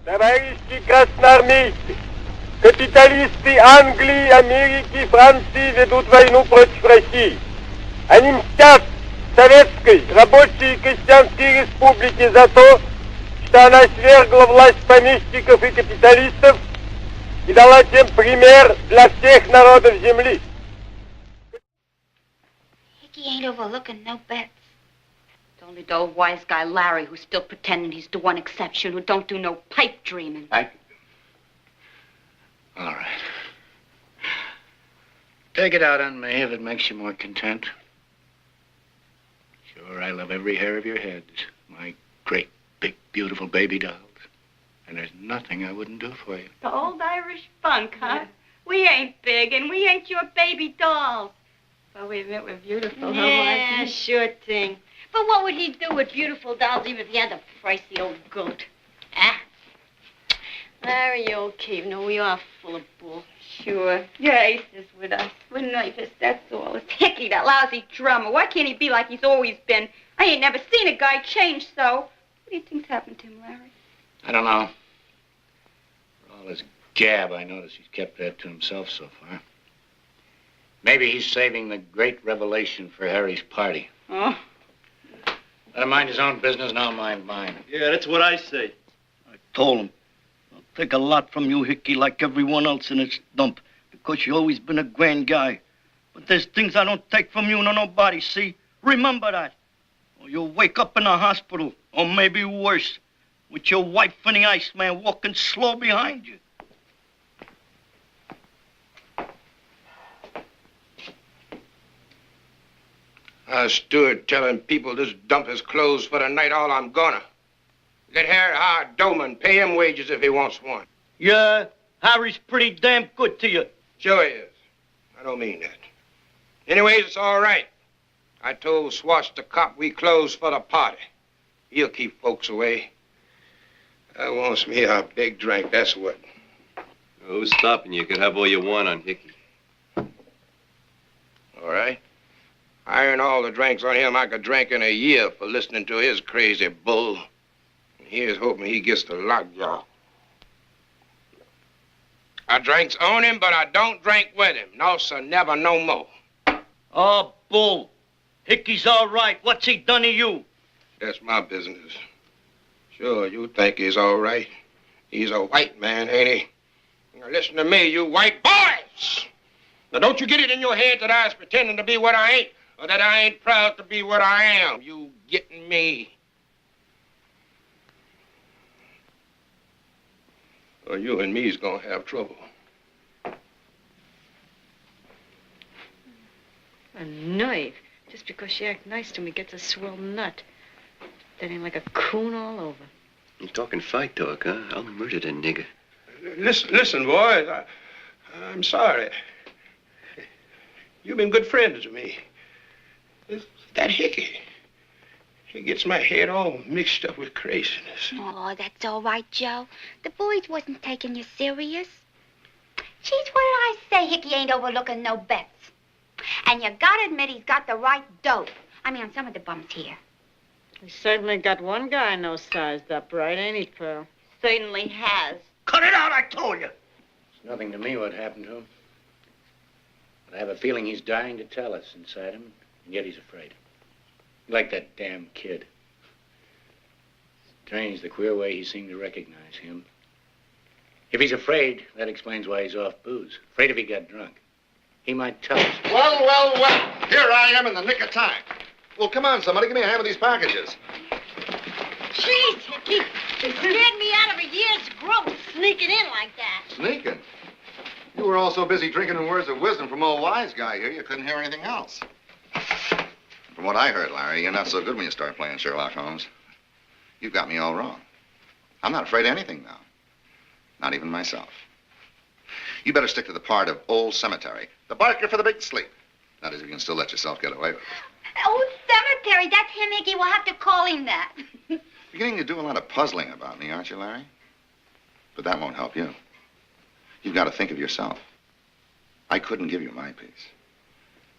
Товарищи красноармейцы, капиталисты Англии, Америки, Франции ведут войну против России. Они мстят Советской Рабочей и Крестьянской Республике за то, что она свергла власть помещиков и капиталистов и дала тем пример для всех народов земли. Hicky ain't overlooking no bets. It's only the old wise guy Larry who's still pretending he's the one exception who don't do no pipe dreaming. All right. Take it out on me if it makes you more content. Sure, I love every hair of your head. My great, big, beautiful baby dolls. And there's nothing I wouldn't do for you. The old Irish funk, huh? Yeah. We ain't big, and we ain't your baby dolls. Well, we admit we're beautiful, Yeah, huh, sure thing. But what would he do with beautiful dolls even if he had to price the old goat? Ah. Larry, you old cave. No, we are full of bull. Sure. Your ace is with us. We're nervous, that's all. It's Hicky, that lousy drummer. Why can't he be like he's always been? I ain't never seen a guy change so. What do you think's happened to him, Larry? I don't know. For all his gab, I notice he's kept that to himself so far. Maybe he's saving the great revelation for Harry's party. Oh? Let him mind his own business, and I'll mind mine. Yeah, that's what I say. I told him. I'll take a lot from you, Hicky, like everyone else in this dump, because you've always been a grand guy. But there's things I don't take from you, nobody, see? Remember that. Or you'll wake up in a hospital, or maybe worse, with your wife and the Iceman walking slow behind you. Steward telling people this dump is closed for the night, all I'm gonna. Let Harry hire a doorman, pay him wages if he wants one. Yeah, Harry's pretty damn good to you. Sure he is. I don't mean that. Anyways, it's all right. I told Swatch the cop we closed for the party. He'll keep folks away. I wants me a big drink, that's what. Who's stopping you? You can have all you want on Hicky. All right. I earn all the drinks on him I could drink in a year for listening to his crazy bull. Here's hoping he gets the lockjaw. I drinks on him, but I don't drink with him. No, sir, never, no more. Oh, bull. Hicky's all right. What's he done to you? That's my business. Sure, you think he's all right. He's a white man, ain't he? Now listen to me, you white boys! Now don't you get it in your head that I was pretending to be what I ain't, or that I ain't proud to be what I am. You getting me? Or you and me's gonna have trouble. A nerve. Just because you act nice to me gets a swell nut. That ain't like a coon all over. You talking fight talk, huh? I'll murder that nigger. Listen, boys, I'm sorry. You've been good friends to me. It's that Hicky. He gets my head all mixed up with craziness. Oh, that's all right, Joe. The boys wasn't taking you serious. Geez, what did I say? Hicky ain't overlooking no bets. And you gotta admit he's got the right dope. I mean, on some of the bums here. He certainly got one guy I know sized up right, ain't he, Pearl? Certainly has. Cut it out, I told you. It's nothing to me what happened to him. But I have a feeling he's dying to tell us inside him, and yet he's afraid. Like that damn kid. Strange the queer way he seemed to recognize him. If he's afraid, that explains why he's off booze. Afraid if he got drunk. He might tell us. Well, well, well. Here I am in the nick of time. Well, come on, somebody. Give me a hand with these packages. Jeez, Hicky. You scared me out of a year's growth sneaking in like that. Sneaking? You were all so busy drinking in words of wisdom from old wise guy here, you couldn't hear anything else. From what I heard, Larry, you're not so good when you start playing Sherlock Holmes. You've got me all wrong. I'm not afraid of anything now. Not even myself. You better stick to the part of Old Cemetery. The barker for the big sleep. That is, if you can still let yourself get away with it. Old Cemetery, that's him, Hicky. We'll have to call him that. Beginning to do a lot of puzzling about me, aren't you, Larry? But that won't help you. You've got to think of yourself. I couldn't give you my piece.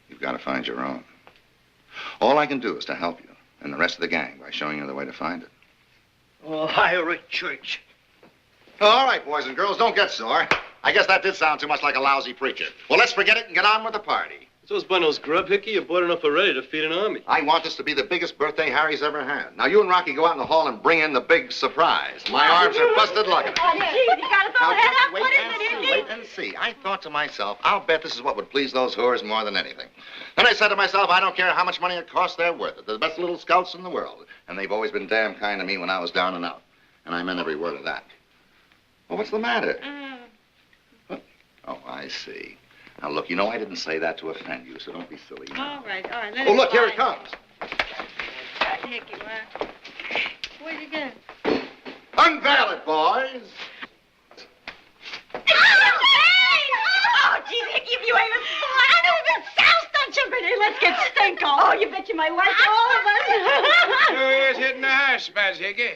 You've got to find your own. All I can do is to help you and the rest of the gang by showing you the way to find it. Or hire a church. Oh, all right, boys and girls, don't get sore. I guess that did sound too much like a lousy preacher. Well, let's forget it and get on with the party. Those bundles grub, Hicky. You bought enough already to feed an army. I want this to be the biggest birthday Harry's ever had. Now, you and Rocky go out in the hall and bring in the big surprise. My arms are busted looking. Oh, geez, you got us all Now, head just up. wait What is and it, see, Hicky? wait and see. I thought to myself, I'll bet this is what would please those whores more than anything. Then I said to myself, I don't care how much money it costs, they're worth it. They're the best little scouts in the world. And they've always been damn kind to me when I was down and out. And I meant every word of that. Well, what's the matter? What? Oh, I see. Now, look, you know I didn't say that to offend you, so don't be silly. All right. Let Oh, look, here it slide. comes. Hicky, where'd you get? Unveil it, boys. Oh, geez, Hicky, if you ain't a sport. I know that sounds done sugar. Let's get stink on. Oh, you bet you my wife, all of us. Sure is hitting the high spots, Hicky.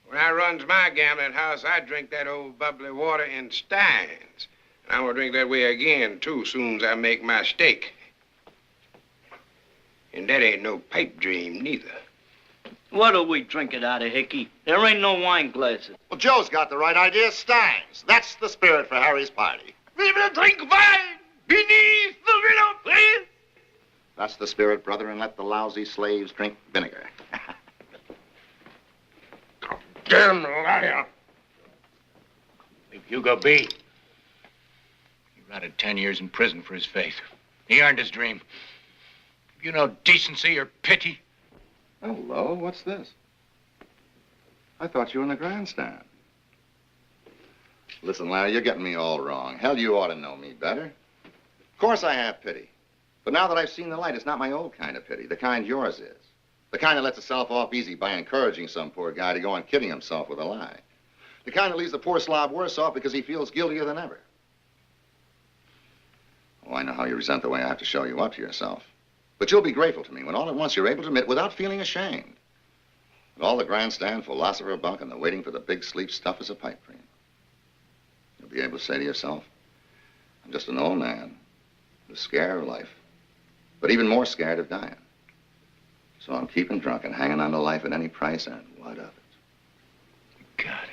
When I runs my gambling house, I drink that old bubbly water in steins. And I'm gonna drink that way again, too, soon as I make my stake. And that ain't no pipe dream, neither. What do we drink it out of, Hicky? There ain't no wine glasses. Well, Joe's got the right idea. Steins. That's the spirit for Harry's party. We will drink wine beneath the willow tree. That's the spirit, brother, and let the lousy slaves drink vinegar. Damn liar. Leave Hugo be. He rotted 10 years in prison for his faith. He earned his dream. Have you no decency or pity? Hello, what's this? I thought you were in the grandstand. Listen, Larry, you're getting me all wrong. Hell, you ought to know me better. Of course I have pity. But now that I've seen the light, it's not my old kind of pity, the kind yours is. The kind that lets itself off easy by encouraging some poor guy to go on kidding himself with a lie. The kind that leaves the poor slob worse off because he feels guiltier than ever. Oh, I know how you resent the way I have to show you up to yourself. But you'll be grateful to me when all at once you're able to admit without feeling ashamed that all the grandstand philosopher bunk and the waiting for the big sleep stuff is a pipe dream. You'll be able to say to yourself, I'm just an old man who's scared of life, but even more scared of dying. So I'm keeping drunk and hanging on to life at any price, and what of it? God,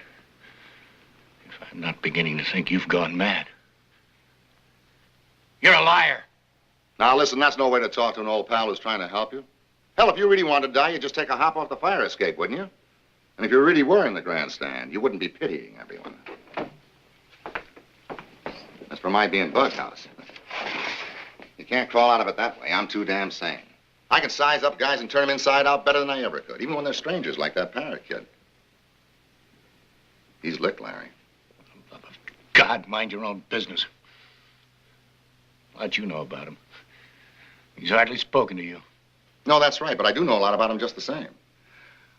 if I'm not beginning to think you've gone mad. You're a liar. Now, listen, that's no way to talk to an old pal who's trying to help you. Hell, if you really wanted to die, you'd just take a hop off the fire escape, wouldn't you? And if you really were in the grandstand, you wouldn't be pitying everyone. As for my being bughouse, you can't crawl out of it that way. I'm too damn sane. I can size up guys and turn them inside out better than I ever could, even when they're strangers like that parrot kid. He's licked, Larry. For the love of God, mind your own business. What'd you know about him? He's hardly spoken to you. No, that's right, but I do know a lot about him just the same.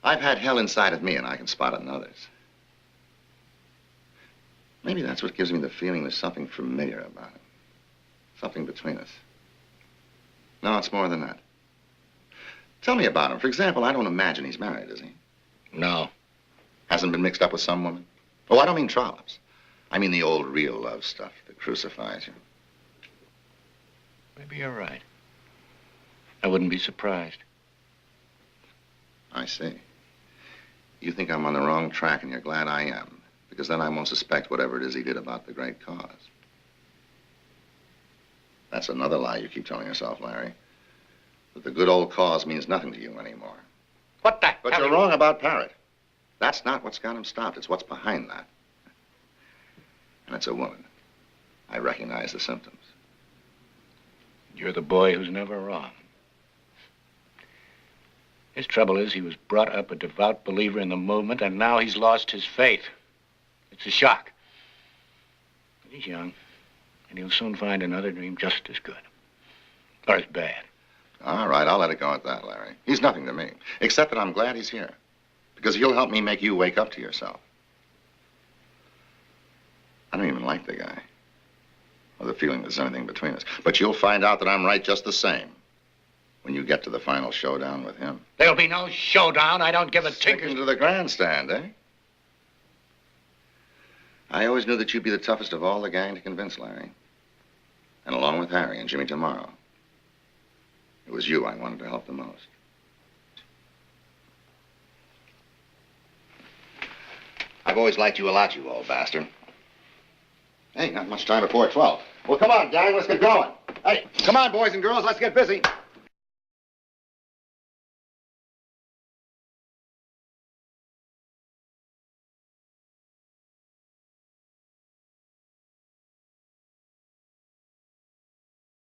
I've had hell inside of me, and I can spot it in others. Maybe that's what gives me the feeling there's something familiar about him. Something between us. No, it's more than that. Tell me about him. For example, I don't imagine he's married, is he? No. Hasn't been mixed up with some woman? Oh, I don't mean trollops. I mean the old real love stuff that crucifies you. Maybe you're right. I wouldn't be surprised. I see. You think I'm on the wrong track, and you're glad I am, because then I won't suspect whatever it is he did about the great cause. That's another lie you keep telling yourself, Larry. That the good old cause means nothing to you anymore. What the But hell you're wrong about Parrott. That's not what's got him stopped. It's what's behind that. And it's a woman. I recognize the symptoms. You're the boy who's never wrong. His trouble is he was brought up a devout believer in the movement, and now he's lost his faith. It's a shock. But he's young, and he'll soon find another dream just as good. Or as bad. All right, I'll let it go at that, Larry. He's nothing to me, except that I'm glad he's here. Because he'll help me make you wake up to yourself. I don't even like the guy. Or the feeling there's anything between us. But you'll find out that I'm right just the same when you get to the final showdown with him. There'll be no showdown. I don't give a tinker's... Sticking to the grandstand, eh? I always knew that you'd be the toughest of all the gang to convince, Larry. And along with Harry and Jimmy tomorrow, it was you I wanted to help the most. I've always liked you a lot, you old bastard. Hey, not much time before 12. Well, come on, gang, let's get going. Hey, come on, boys and girls, let's get busy.